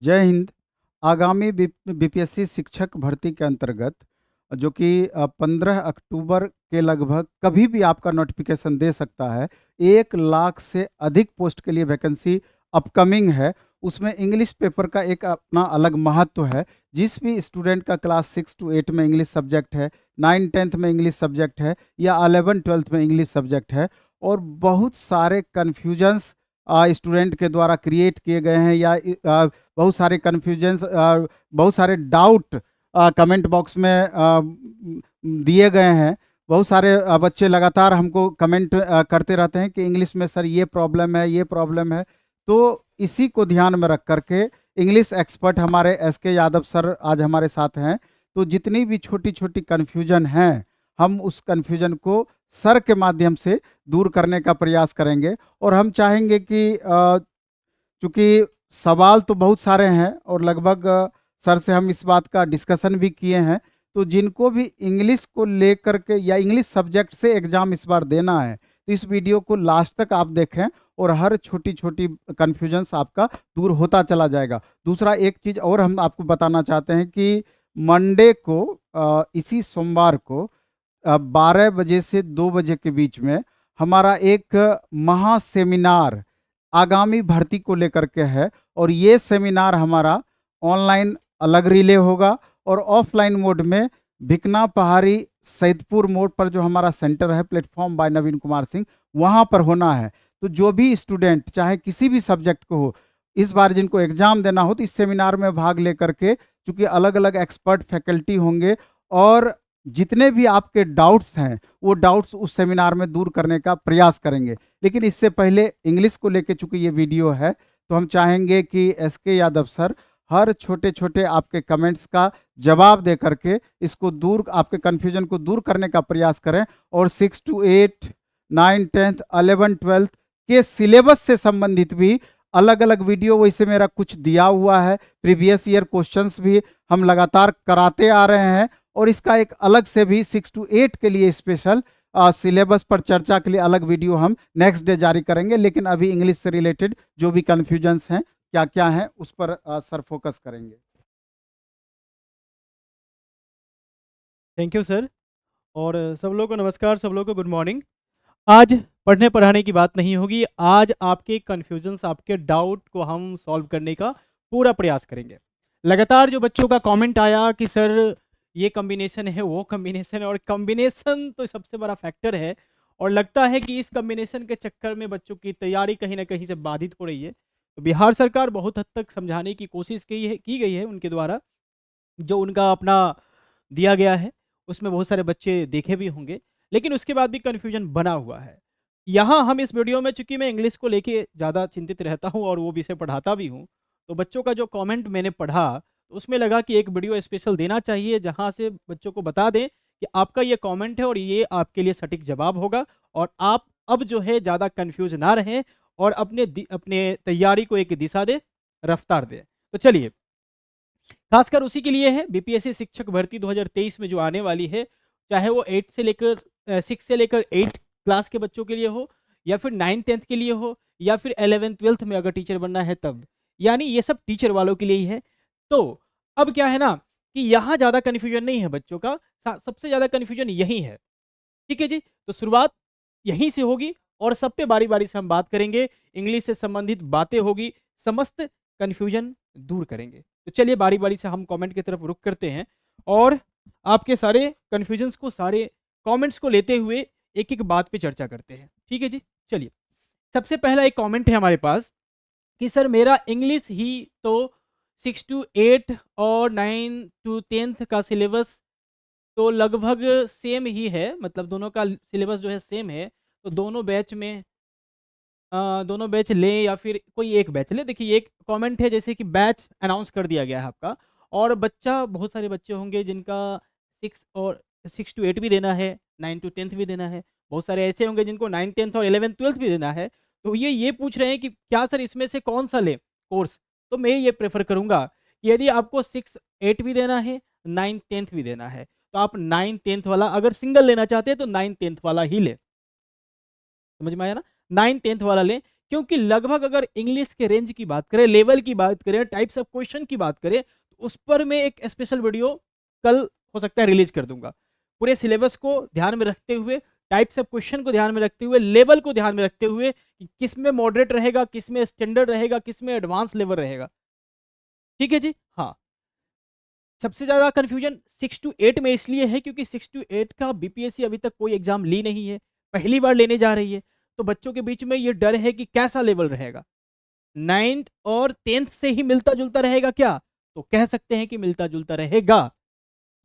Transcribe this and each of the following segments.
जय हिंद। आगामी बीपीएससी शिक्षक भर्ती के अंतर्गत जो कि 15 अक्टूबर के लगभग कभी भी आपका नोटिफिकेशन दे सकता है। 1 लाख से अधिक पोस्ट के लिए वैकेंसी अपकमिंग है। उसमें इंग्लिश पेपर का एक अपना अलग महत्व है। जिस भी स्टूडेंट का क्लास 6 to 8 में इंग्लिश सब्जेक्ट है, 9 10th में इंग्लिश सब्जेक्ट है या 11 12th में इंग्लिश सब्जेक्ट है, और बहुत सारे कन्फ्यूजन्स स्टूडेंट के द्वारा क्रिएट किए गए हैं, या बहुत सारे कन्फ्यूजन्स, बहुत सारे डाउट कमेंट बॉक्स में दिए गए हैं। बहुत सारे बच्चे लगातार हमको कमेंट करते रहते हैं कि इंग्लिश में सर ये प्रॉब्लम है, ये प्रॉब्लम है। तो इसी को ध्यान में रख करके इंग्लिश एक्सपर्ट हमारे एसके यादव सर आज हमारे साथ हैं। तो जितनी भी छोटी छोटी कन्फ्यूजन हैं, हम उस कन्फ्यूजन को सर के माध्यम से दूर करने का प्रयास करेंगे। और हम चाहेंगे कि चूँकि सवाल तो बहुत सारे हैं और लगभग सर से हम इस बात का डिस्कशन भी किए हैं, तो जिनको भी इंग्लिश को लेकर के या इंग्लिश सब्जेक्ट से एग्ज़ाम इस बार देना है, तो इस वीडियो को लास्ट तक आप देखें और हर छोटी-छोटी कन्फ्यूजन्स आपका दूर होता चला जाएगा। दूसरा एक चीज़ और हम आपको बताना चाहते हैं कि मंडे को इसी सोमवार को 12 बजे से 2 बजे के बीच में हमारा एक महा सेमिनार आगामी भर्ती को लेकर के है। और ये सेमिनार हमारा ऑनलाइन अलग रिले होगा और ऑफलाइन मोड में भिकना पहाड़ी सैदपुर मोड पर जो हमारा सेंटर है प्लेटफॉर्म बाय नवीन कुमार सिंह, वहाँ पर होना है। तो जो भी स्टूडेंट चाहे किसी भी सब्जेक्ट को हो, इस बार जिनको एग्जाम देना हो, तो इस सेमिनार में भाग लेकर के, चूंकि अलग अलग एक्सपर्ट फैकल्टी होंगे और जितने भी आपके डाउट्स हैं वो डाउट्स उस सेमिनार में दूर करने का प्रयास करेंगे। लेकिन इससे पहले इंग्लिश को लेके चूंकि ये वीडियो है, तो हम चाहेंगे कि एसके यादव सर हर छोटे छोटे आपके कमेंट्स का जवाब दे करके इसको दूर, आपके कन्फ्यूजन को दूर करने का प्रयास करें। और 6 to 8, 9 10th 11 12th के सिलेबस से संबंधित भी अलग अलग वीडियो वैसे मेरा कुछ दिया हुआ है। प्रीवियस ईयर क्वेश्चंस भी हम लगातार कराते आ रहे हैं और इसका एक अलग से भी 6 to 8 के लिए स्पेशल सिलेबस पर चर्चा के लिए अलग वीडियो हम नेक्स्ट डे जारी करेंगे। लेकिन अभी इंग्लिश से रिलेटेड जो भी कन्फ्यूजन्स हैं क्या क्या हैं उस पर सर फोकस करेंगे। Thank you sir. और सब लोगों को नमस्कार, सब लोगों को गुड मॉर्निंग। आज पढ़ने पढ़ाने की बात नहीं होगी, आज आपके कन्फ्यूजन्स, आपके डाउट को हम सॉल्व करने का पूरा प्रयास करेंगे। लगातार जो बच्चों का कमेंट आया कि सर ये कॉम्बिनेशन है, वो कॉम्बिनेशन है, और कॉम्बिनेशन तो सबसे बड़ा फैक्टर है और लगता है कि इस कॉम्बिनेशन के चक्कर में बच्चों की तैयारी कहीं ना कहीं से बाधित हो रही है। तो बिहार सरकार बहुत हद तक समझाने की कोशिश की गई है उनके द्वारा, जो उनका अपना दिया गया है उसमें बहुत सारे बच्चे देखे भी होंगे, लेकिन उसके बाद भी कन्फ्यूजन बना हुआ है। यहाँ हम इस वीडियो में, चूंकि मैं इंग्लिश को लेके ज़्यादा चिंतित रहता हूँ और वो विषय पढ़ाता भी हूँ, तो बच्चों का जो कमेंट मैंने पढ़ा तो उसमें लगा कि एक वीडियो स्पेशल देना चाहिए जहाँ से बच्चों को बता दें कि आपका ये कमेंट है और ये आपके लिए सटीक जवाब होगा, और आप अब जो है ज़्यादा कन्फ्यूज ना रहें और अपने तैयारी को एक दिशा दें, रफ्तार दें। तो चलिए, खासकर उसी के लिए है बीपीएससी शिक्षक भर्ती 2023 में जो आने वाली है, चाहे वो 6 से लेकर 8 क्लास के बच्चों के लिए हो, या फिर 9 10th के लिए हो, या फिर 11 12th में अगर टीचर बनना है तब, यानी ये सब टीचर वालों के लिए ही है। तो अब क्या है ना कि यहाँ ज़्यादा कन्फ्यूजन नहीं है बच्चों का, सबसे ज़्यादा कन्फ्यूजन यही है। ठीक है जी, तो शुरुआत यहीं से होगी और सब पे बारी बारी से हम बात करेंगे, इंग्लिश से संबंधित बातें होगी, समस्त कन्फ्यूजन दूर करेंगे। तो चलिए बारी बारी से हम कमेंट की तरफ रुख करते हैं और आपके सारे कन्फ्यूजन्स को, सारे कमेंट्स को लेते हुए एक एक बात पे चर्चा करते हैं। ठीक है जी, चलिए। सबसे पहला एक कमेंट है हमारे पास कि सर मेरा इंग्लिश ही तो 6 to 8 और 9 to 10th का सिलेबस तो लगभग सेम ही है, मतलब दोनों का सिलेबस जो है सेम है, तो दोनों बैच लें या फिर कोई एक बैच लें। देखिए एक कमेंट है जैसे कि बैच अनाउंस कर दिया गया है आपका, और बच्चा, बहुत सारे बच्चे होंगे जिनका 6 to 8 भी देना है, 9 to 10th भी देना है, बहुत सारे ऐसे होंगे जिनको 9 10th और 11 12th भी देना है। तो ये पूछ रहे हैं कि क्या सर इसमें से कौन सा लें कोर्स। तो मैं ये प्रेफर करूंगा कि यदि आपको 6 8 भी देना है, 9 10th भी देना है, तो आप 9 10th वाला अगर सिंगल लेना चाहते हैं तो 9 10th वाला ही ले। समझ में आया ना, 9 10th वाला लें, क्योंकि लगभग अगर इंग्लिश के रेंज की बात करें, लेवल की बात करें, टाइप्स ऑफ क्वेश्चन की बात करें, तो उस पर मैं एक स्पेशल वीडियो कल हो सकता है रिलीज कर दूंगा। पूरे सिलेबस को ध्यान में रखते हुए, टाइप्स ऑफ क्वेश्चन को ध्यान में रखते हुए, लेवल को ध्यान में रखते हुए कि किस में मॉडरेट रहेगा, किस में स्टैंडर्ड रहेगा, किस में एडवांस लेवल रहेगा। ठीक है जी। हाँ, सबसे ज़्यादा कन्फ्यूजन 6 टू 8 में इसलिए है क्योंकि 6 टू 8 का बीपीएससी अभी तक कोई एग्जाम ली नहीं है, पहली बार लेने जा रही है। तो बच्चों के बीच में ये डर है कि कैसा लेवल रहेगा, 9th और 10th से ही मिलता जुलता रहेगा क्या? तो कह सकते हैं कि मिलता जुलता रहेगा,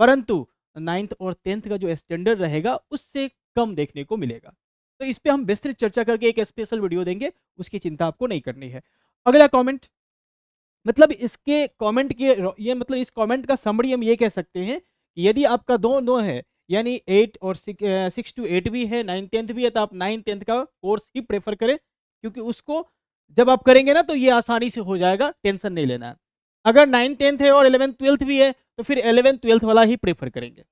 परंतु 9th और 10th का जो स्टैंडर्ड रहेगा उससे कम देखने को मिलेगा। तो इस पे हम विस्तृत चर्चा करके एक स्पेशल वीडियो देंगे, उसकी चिंता आपको नहीं करनी है। अगला कमेंट, मतलब इसके कमेंट के ये मतलब इस कमेंट का समरी हम ये कह सकते हैं कि यदि आपका दो है, यानी 8 और 6 टू 8 भी है, 9 10th भी है, तो आप 9 10th का कोर्स ही प्रेफर करें, क्योंकि उसको जब आप करेंगे ना तो ये आसानी से हो जाएगा, टेंशन नहीं लेना है। अगर 9 10th है और 11 12th भी है तो फिर 11 12th वाला ही प्रेफर करेंगे।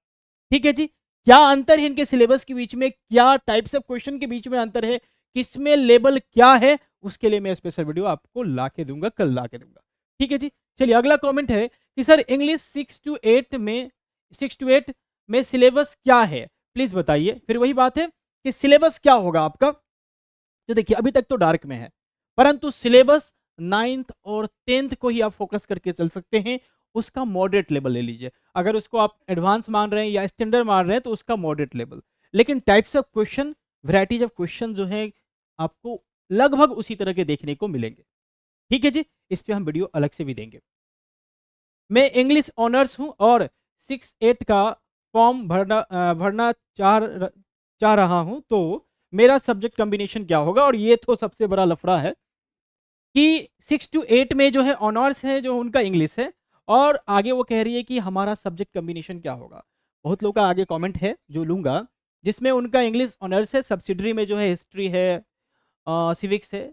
ठीक है जी। क्या अंतर है इनके सिलेबस के बीच में, क्या टाइप्स ऑफ क्वेश्चन के बीच में अंतर है, किसमें लेवल क्या है, उसके लिए मैं स्पेशल वीडियो आपको ला के दूंगा, कल ला के दूंगा। ठीक है जी। चलिए अगला कमेंट है कि सर इंग्लिश 6 टू 8 में सिलेबस क्या है, प्लीज बताइए। फिर वही बात है कि सिलेबस क्या होगा आपका। तो देखिए अभी तक तो डार्क में है, परंतु सिलेबस 9th और 10th को ही आप फोकस करके चल सकते हैं। उसका मॉडरेट लेवल ले लीजिए। अगर उसको आप एडवांस मान रहे हैं या स्टैंडर्ड मान रहे हैं तो उसका मॉडरेट लेवल। लेकिन types of question, varieties of question जो है आपको लगभग उसी तरह के देखने को मिलेंगे। ठीक है जी। इस पे हम वीडियो अलग से भी देंगे। मैं इंग्लिश ऑनर्स हूं और 6-8 का फॉर्म भरना चाह रहा हूं, तो मेरा सब्जेक्ट कॉम्बिनेशन क्या होगा। और ये तो सबसे बड़ा लफड़ा है कि 6 टू 8 में जो है ऑनर्स है, जो उनका इंग्लिश है, और आगे वो कह रही है कि हमारा सब्जेक्ट कॉम्बिनेशन क्या होगा। बहुत लोग का आगे कमेंट है जो लूंगा, जिसमें उनका इंग्लिश ऑनर्स है, सब्सिडरी में जो है हिस्ट्री है, सिविक्स है,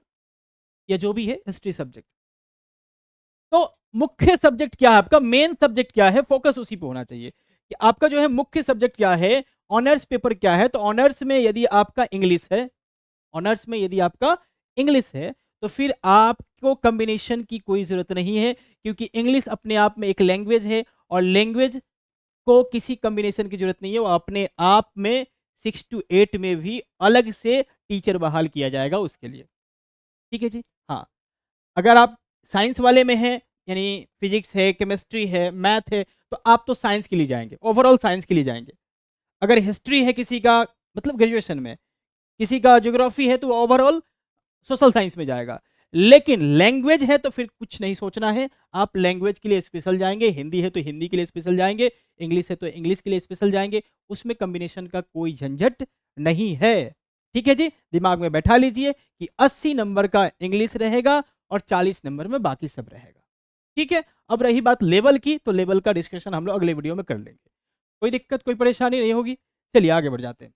या जो भी है हिस्ट्री सब्जेक्ट। तो मुख्य सब्जेक्ट क्या है आपका, मेन सब्जेक्ट क्या है, फोकस उसी पे होना चाहिए कि आपका जो है मुख्य सब्जेक्ट क्या है, ऑनर्स पेपर क्या है। तो ऑनर्स में यदि आपका इंग्लिश है, ऑनर्स में यदि आपका इंग्लिश है, तो फिर आपको कॉम्बिनेशन की कोई जरूरत नहीं है, क्योंकि इंग्लिश अपने आप में एक लैंग्वेज है, और लैंग्वेज को किसी कॉम्बिनेशन की जरूरत नहीं है। वो अपने आप में 6 टू 8 में भी अलग से टीचर बहाल किया जाएगा उसके लिए। ठीक है जी। हाँ, अगर आप साइंस वाले में हैं, यानी फिजिक्स है, केमिस्ट्री है, मैथ है, तो आप तो साइंस के लिए जाएंगे, ओवरऑल साइंस के लिए जाएंगे। अगर हिस्ट्री है किसी का, मतलब ग्रेजुएशन में, किसी का ज्योग्राफी है, तो ओवरऑल सोशल साइंस में जाएगा। लेकिन लैंग्वेज है तो फिर कुछ नहीं सोचना है, आप लैंग्वेज के लिए स्पेशल जाएंगे। हिंदी है तो हिंदी के लिए स्पेशल जाएंगे, इंग्लिश है तो इंग्लिश के लिए स्पेशल जाएंगे। उसमें कॉम्बिनेशन का कोई झंझट नहीं है। ठीक है जी। दिमाग में बैठा लीजिए कि 80 नंबर का इंग्लिश रहेगा और 40 नंबर में बाकी सब रहेगा। ठीक है। अब रही बात लेवल की, तो लेवल का डिस्कशन हम लोग अगले वीडियो में कर लेंगे। कोई दिक्कत, कोई परेशानी नहीं होगी। चलिए आगे बढ़ जाते हैं।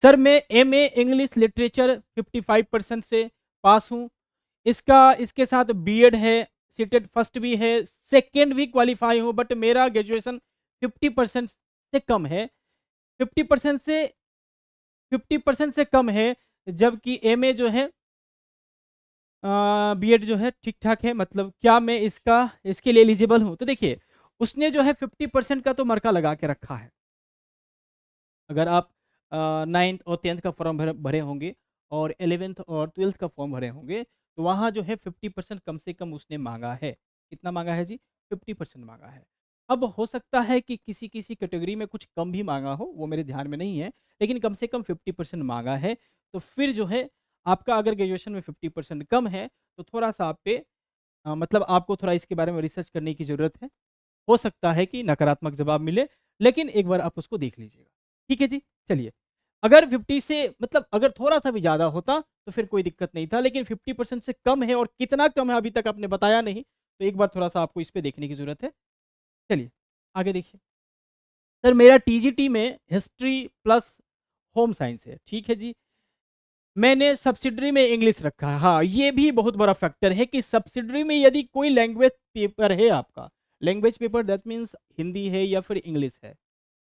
सर मैं एमए इंग्लिश लिटरेचर 55% से पास हूँ। इसके साथ बीएड है, सीटेट फर्स्ट भी है, सेकेंड भी क्वालिफाई हूँ, बट मेरा ग्रेजुएशन 50% से कम है। 50% से 50% से कम है, जबकि एमए जो है, बीएड जो है ठीक ठाक है। मतलब क्या मैं इसके लिए एलिजिबल हूँ? तो देखिए उसने जो है 50% का तो मर्का लगा के रखा है। अगर आप 9th और 10th का फॉर्म भरे होंगे और 11th और 12th का फॉर्म भरे होंगे, तो वहाँ जो है 50% कम से कम उसने मांगा है। कितना मांगा है जी? 50% मांगा है। अब हो सकता है कि किसी किसी कैटेगरी में कुछ कम भी मांगा हो, वो मेरे ध्यान में नहीं है, लेकिन कम से कम 50% मांगा है। तो फिर जो है आपका अगर ग्रेजुएशन में 50% कम है, तो थोड़ा सा आप पे मतलब आपको थोड़ा इसके बारे में रिसर्च करने की ज़रूरत है। हो सकता है कि नकारात्मक जवाब मिले, लेकिन एक बार आप उसको देख लीजिएगा। ठीक है जी। चलिए, अगर 50 से मतलब अगर थोड़ा-सा भी ज़्यादा होता तो फिर कोई दिक्कत नहीं था, लेकिन 50% से कम है, और कितना कम है अभी तक आपने बताया नहीं, तो एक बार थोड़ा-सा आपको इस पे देखने की ज़रूरत है। चलिए, आगे देखिए। सर मेरा टीजीटी में हिस्ट्री प्लस होम साइंस है। ठीक है जी। मैंने सब्सिडरी में इंग्लिश रखा है। हाँ, ये भी बहुत बड़ा फैक्टर है कि सब्सिडरी में यदि कोई लैंग्वेज पेपर है आपका, language paper that means Hindi है या फिर इंग्लिश है।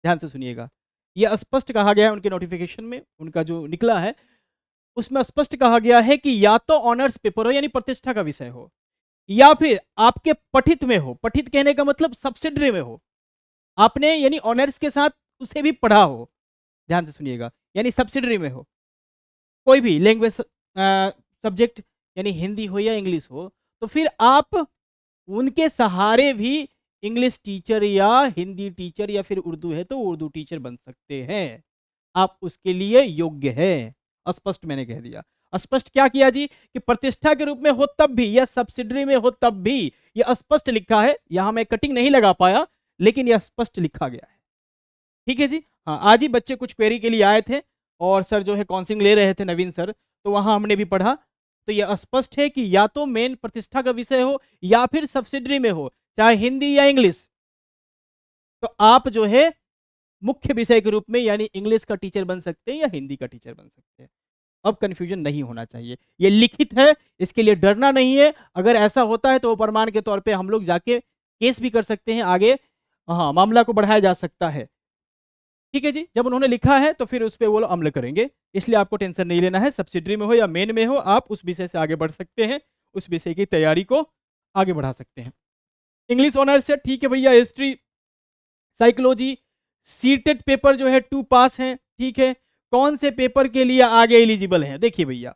ध्यान से सुनिएगा, ये स्पष्ट कहा गया है उनके नोटिफिकेशन में, उनका जो निकला है उसमें स्पष्ट कहा गया है कि या तो ऑनर्स पेपर हो यानी प्रतिष्ठा का विषय हो, या फिर आपके पठित में हो। पठित कहने का मतलब सब्सिडरी में हो, आपने यानी ऑनर्स के साथ उसे भी पढ़ा हो, ध्यान से सुनिएगा, यानी सब्सिडरी में हो, कोई भी लैंग्वेज सब्जेक्ट यानी हिंदी हो या इंग्लिश हो, तो फिर आप उनके सहारे भी इंग्लिश टीचर या हिंदी टीचर या फिर उर्दू है तो उर्दू टीचर बन सकते हैं। आप उसके लिए योग्य हैं। स्पष्ट मैंने कह दिया। स्पष्ट क्या किया जी कि प्रतिष्ठा के रूप में हो तब भी या सब्सिडरी में हो तब भी, यह स्पष्ट लिखा है। यहां मैं कटिंग नहीं लगा पाया, लेकिन यह स्पष्ट लिखा गया है। ठीक है जी। हाँ, आज ही बच्चे कुछ क्वेरी के लिए आए थे और सर जो है काउंसलिंग ले रहे थे, नवीन सर, तो वहां हमने भी पढ़ा। तो यह स्पष्ट है कि या तो मेन प्रतिष्ठा का विषय हो या फिर सब्सिडरी में हो, चाहे हिंदी या इंग्लिश, तो आप जो है मुख्य विषय के रूप में यानी इंग्लिश का टीचर बन सकते हैं या हिंदी का टीचर बन सकते हैं। अब कंफ्यूजन नहीं होना चाहिए, ये लिखित है, इसके लिए डरना नहीं है। अगर ऐसा होता है तो वो प्रमाण के तौर पे हम लोग जाके केस भी कर सकते हैं आगे, हाँ, मामला को बढ़ाया जा सकता है। ठीक है जी। जब उन्होंने लिखा है तो फिर उस पर वो लोग अमल करेंगे, इसलिए आपको टेंशन नहीं लेना है। सब्सिडरी में हो या मेन में हो, आप उस विषय से आगे बढ़ सकते हैं, उस विषय की तैयारी को आगे बढ़ा सकते हैं। इंग्लिश ऑनर्स से ठीक है भैया, हिस्ट्री, साइकोलॉजी, सीटेट पेपर जो है 2 पास हैं, ठीक है। कौन से पेपर के लिए आगे एलिजिबल हैं? देखिए भैया,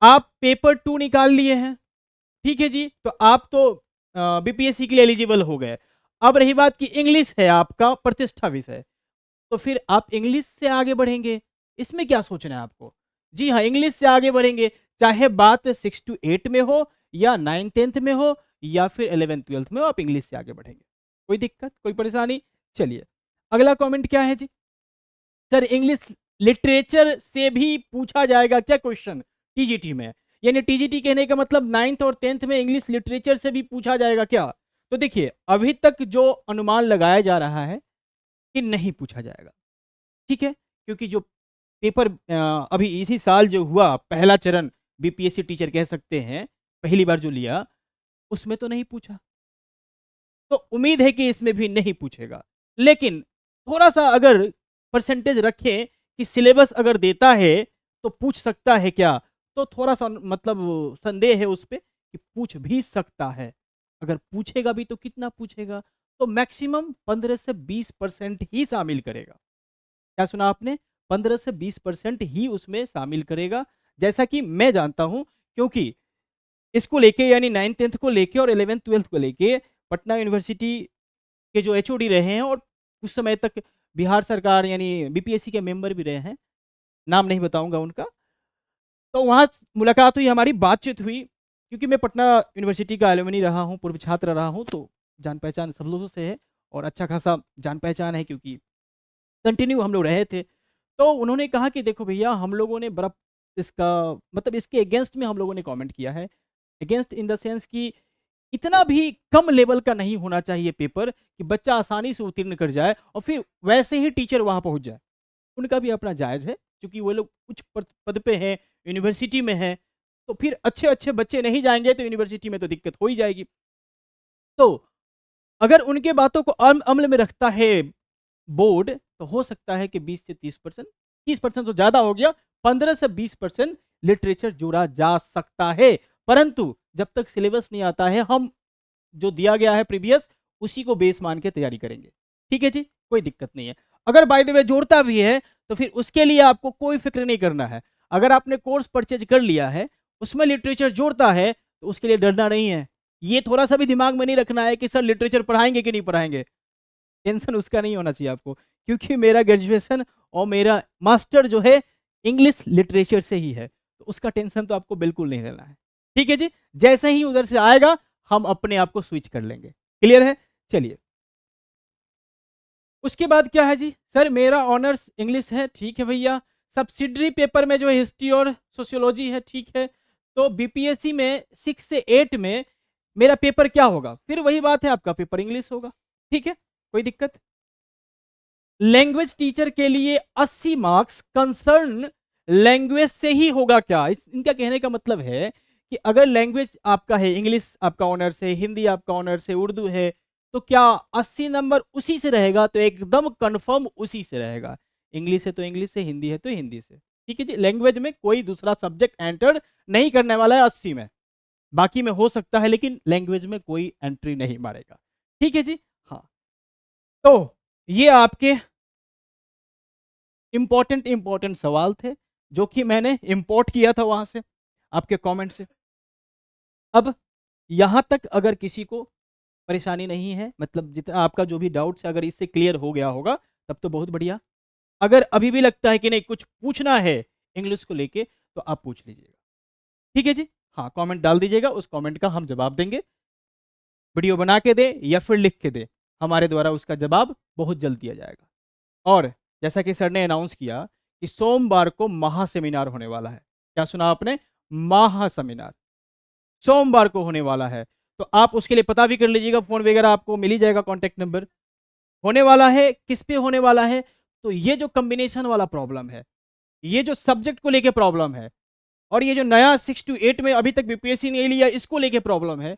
आप पेपर 2 निकाल लिए हैं, ठीक है जी, तो आप तो बीपीएससी के लिए एलिजिबल हो गए। अब रही बात कि इंग्लिश है आपका प्रतिष्ठा विषय, तो फिर आप इंग्लिश से आगे बढ़ेंगे। इसमें क्या सोचना है आपको? जी हाँ, इंग्लिश से आगे बढ़ेंगे, चाहे बात 6 to 8 में हो या 9 10th में हो या फिर 11 12th में हो, आप इंग्लिश से आगे बढ़ेंगे। कोई दिक्कत, कोई परेशानी? चलिए, अगला कमेंट क्या है जी? सर इंग्लिश लिटरेचर से भी पूछा जाएगा क्या क्वेश्चन टीजीटी में? यानी टीजीटी कहने का मतलब 9th और 10th में इंग्लिश लिटरेचर से भी पूछा जाएगा क्या? तो देखिए, अभी तक जो अनुमान लगाया जा रहा है कि नहीं पूछा जाएगा, ठीक है? क्योंकि जो पेपर अभी इसी साल जो हुआ पहला चरण, बीपीएससी टीचर कह सकते हैं, पहली बार जो लिया, उसमें तो नहीं पूछा। तो उम्मीद है कि इसमें भी नहीं पूछेगा। लेकिन थोड़ा-सा अगर परसेंटेज रखें कि सिलेबस अगर देता है, तो पूछ सकता है क्या? तो थोड़ा-सा मतलब संदेह है उस पे कि पूछ भी सकता है। अगर पूछेगा भी तो कितना पूछेगा? तो मैक्सिमम 15 से 20% ही शामिल करेगा। क्या सुना आपने? 15 से 20% ही उसमें शामिल करेगा। जैसा कि मैं जानता हूँ, क्योंकि इसको लेके यानी 9th-10th को लेके और 11th-12th को लेके पटना यूनिवर्सिटी के जो एचओडी रहे हैं और कुछ समय तक बिहार सरकार यानी बीपीएससी के मेंबर भी रहे हैं, नाम नहीं बताऊँगा उनका। तो वहाँ मुलाकात हुई, हमारी बातचीत हुई, क्योंकि मैं पटना यूनिवर्सिटी का एलुमनी रहा हूँ, पूर्व छात्र रहा हूँ, तो जान-पहचान सब लोगों से है और अच्छा खासा जान-पहचान है, क्योंकि कंटिन्यू हम लोग रहे थे। तो उन्होंने कहा कि देखो भैया, हम लोगों ने बड़ा इसका मतलब इसके अगेंस्ट में हम लोगों ने कमेंट किया है। अगेंस्ट इन द सेंस कि इतना भी कम लेवल का नहीं होना चाहिए पेपर कि बच्चा आसानी से उत्तीर्ण कर जाए और फिर वैसे ही टीचर वहाँ पहुँच जाए। उनका भी अपना जायज़ है, क्योंकि वो लोग उच्च पद पे हैं, यूनिवर्सिटी में हैं, तो फिर अच्छे-अच्छे बच्चे नहीं जाएँगे तो यूनिवर्सिटी में तो दिक्कत हो ही जाएगी। तो अगर उनके बातों को अमल में रखता है बोर्ड, तो हो सकता है कि 20 से 30%, 30% तो ज़्यादा हो गया, 15 से 20% लिटरेचर जोड़ा जा सकता है। परंतु जब तक सिलेबस नहीं आता है, हम जो दिया गया है प्रीवियस, उसी को बेस मान के तैयारी करेंगे। ठीक है जी? कोई दिक्कत नहीं है। अगर बाय द वे जोड़ता भी है, तो फिर उसके लिए आपको कोई फ़िक्र नहीं करना है। अगर आपने कोर्स परचेज़ कर लिया है, उसमें लिटरेचर जोड़ता है, तो उसके लिए डरना नहीं है। ये थोड़ा-सा भी दिमाग में नहीं रखना है कि सर लिटरेचर पढ़ाएँगे कि नहीं पढ़ाएँगे। टेंशन उसका नहीं होना चाहिए आपको, क्योंकि मेरा ग्रेजुएशन और मेरा मास्टर जो है इंग्लिश लिटरेचर से ही है, तो उसका टेंशन तो आपको बिल्कुल नहीं लेना है। ठीक है जी? जैसे ही उधर से आएगा, हम अपने आप को स्विच कर लेंगे। क्लियर है? चलिए। उसके बाद क्या है जी? सर मेरा ऑनर्स इंग्लिश है, ठीक है भैया। सब्सिडियरी पेपर में जो है हिस्ट्री और सोशियोलॉजी है, ठीक है। तो बीपीएससी में 6 से 8 में मेरा पेपर क्या होगा? फिर वही बात है, आपका पेपर इंग्लिश होगा। ठीक है? कोई दिक्कत? लैंग्वेज टीचर के लिए 80 मार्क्स कंसर्न लैंग्वेज से ही होगा क्या? इनका कहने का मतलब है कि अगर लैंग्वेज आपका है, इंग्लिश आपका ऑनर्स है, हिंदी आपका ऑनर्स है, उर्दू है, तो क्या 80 नंबर उसी से रहेगा? तो एकदम कंफर्म उसी से रहेगा। इंग्लिश है तो इंग्लिश से, हिंदी है तो हिंदी से। ठीक है जी, लैंग्वेज में कोई दूसरा सब्जेक्ट एंटर नहीं करने वाला है 80 में, बाकी में हो सकता है लेकिन लैंग्वेज में कोई एंट्री नहीं मारेगा। ठीक है जी। हाँ, तो ये आपके इंपॉर्टेंट सवाल थे जो कि मैंने इंपोर्ट किया था वहां से, आपके कमेंट से। अब यहां तक अगर किसी को परेशानी नहीं है, मतलब जितना आपका जो भी डाउट्स है अगर इससे क्लियर हो गया होगा तब तो बहुत बढ़िया। अगर अभी भी लगता है कि नहीं कुछ पूछना है इंग्लिश को लेके तो आप पूछ लीजिएगा। ठीक है जी। हाँ, कमेंट डाल दीजिएगा, उस कमेंट का हम जवाब देंगे, वीडियो बना के दे या फिर लिख के दे, हमारे द्वारा उसका जवाब बहुत जल्द दिया जाएगा। और जैसा कि सर ने अनाउंस किया कि सोमवार को महा सेमिनार होने वाला है। क्या सुना आपने? महा सेमिनार सोमवार को होने वाला है, तो आप उसके लिए पता भी कर लीजिएगा, फोन वगैरह आपको मिल ही जाएगा, कॉन्टेक्ट नंबर। होने वाला है, किस पे होने वाला है? तो ये जो कॉम्बिनेशन वाला प्रॉब्लम है, ये जो सब्जेक्ट को लेके प्रॉब्लम है, और ये जो नया 6 to 8 में अभी तक बीपीएससी नहीं लिया इसको लेके प्रॉब्लम है,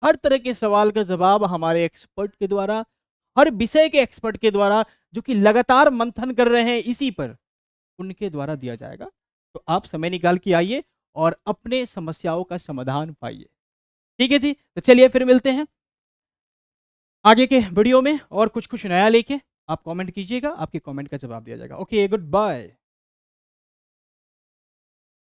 हर तरह के सवाल का जवाब हमारे एक्सपर्ट के द्वारा, हर विषय के एक्सपर्ट के द्वारा जो कि लगातार मंथन कर रहे हैं इसी पर, उनके द्वारा दिया जाएगा। तो आप समय निकाल के आइए और अपने समस्याओं का समाधान पाइए। ठीक है जी, तो चलिए फिर मिलते हैं आगे के वीडियो में और कुछ कुछ नया लेके। आप कमेंट कीजिएगा, आपके कमेंट का जवाब दिया जाएगा। Okay, good bye.